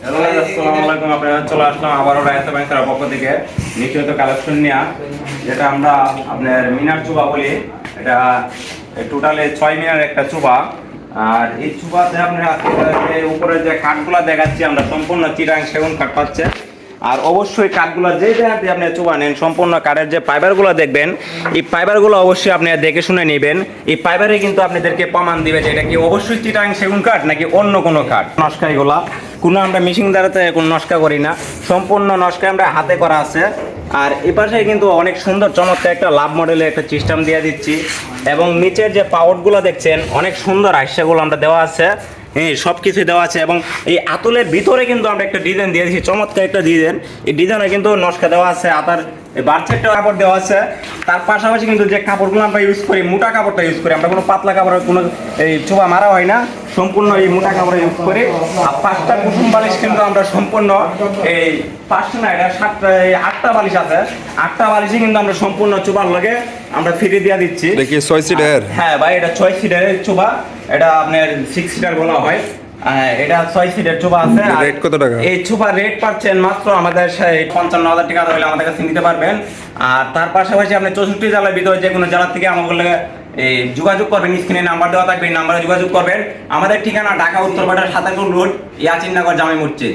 Hello guys, আসসালামু আলাইকুম। আপনারা চলে আসলাম আবারও রায়তা ব্যাংকের পক্ষ থেকে নিয়মিত কালেকশন নিয়ে, যেটা আমরা আপনার মিনার চুবা বলি। এটা টোটালে 6 মিনার একটা চুবা। আর এই চুবাতে আপনারা উপরে যে কাঠগুলা দেখাচ্ছি আমরা সম্পূর্ণ চিটাং সেগুন কাঠ পাচ্ছে। আর অবশ্যই কাঠগুলো যে জায়গাতে আপনি চুবা নেন, সম্পূর্ণ কাঠের যে ফাইবারগুলো দেখবেন, এই ফাইবারগুলো অবশ্যই আপনি দেখে শুনে নেবেন। এই ফাইবারে কিন্তু আপনাদেরকে প্রমাণ দিবে যে এটা কি অবশ্যই চিটাং সেগুন কাঠ নাকি অন্য কোনো কাঠ। নস্কাইগুলা কোনো আমরা মেশিন দ্বারাতে কোনো নস্কা করি না, সম্পূর্ণ নস্কা আমরা হাতে করা আছে। আর এই পাশে কিন্তু অনেক সুন্দর চমৎকার একটা লাভ মডেলের একটা সিস্টেম দিয়ে দিচ্ছি, এবং নিচের যে পাওয়ারগুলো দেখছেন অনেক সুন্দর আইসাগুলো আমরা দেওয়া আছে। হ্যাঁ, সব কিছু দেওয়া আছে, এবং এই আতুলের ভিতরে কিন্তু আমরা একটা ডিজাইন দিয়ে দিচ্ছি, চমৎকার একটা ডিজাইন। এই ডিজাইনে কিন্তু নস্কা দেওয়া আছে, আতার বারচেটটা কাপড় দেওয়া আছে। তার পাশাপাশি কিন্তু যে কাপড়গুলো আমরা ইউজ করি, মোটা কাপড়টা ইউজ করি আমরা, কোনো পাতলা কাপড়ের কোনো এই চোবা মারা হয় না, সম্পূর্ণ এই মোটা কাপড় ইউজ করি। আর 5টা কুসুম বালিশ কিন্তু আমরা সম্পূর্ণ এই 5টা না, এটা 7টা 8টা বালিশ আছে। 8টা বালিশই কিন্তু আমরা সম্পূর্ণ চোবার লগে আমরা ফ্রি দিয়ে দিচ্ছি। দেখি 6 সিটের। হ্যাঁ ভাই, এটা 6 সিটের চোবা, এটা আপনার 6 সিটার বলা হয়। এটা 6 সিটের চোবা আছে। রেট কত টাকা? এই চোবার রেট পাচ্ছেন মাত্র আমাদের 55,000 টাকা হলে আমাদের কাছে নিতে পারবেন। আর তার পাশাপাশি আপনি 64 জেলার ভিতরে যে কোনো জেলা থেকে আমাদের লগে এই যোগাযোগ করবেন, স্ক্রিনে নাম্বার দেওয়া থাকবে, এই নাম্বারে যোগাযোগ করবেন। আমাদের ঠিকানা ঢাকা উত্তরপাড়া 57 রোড, ইয়াচিননগর, জামে মসজিদ।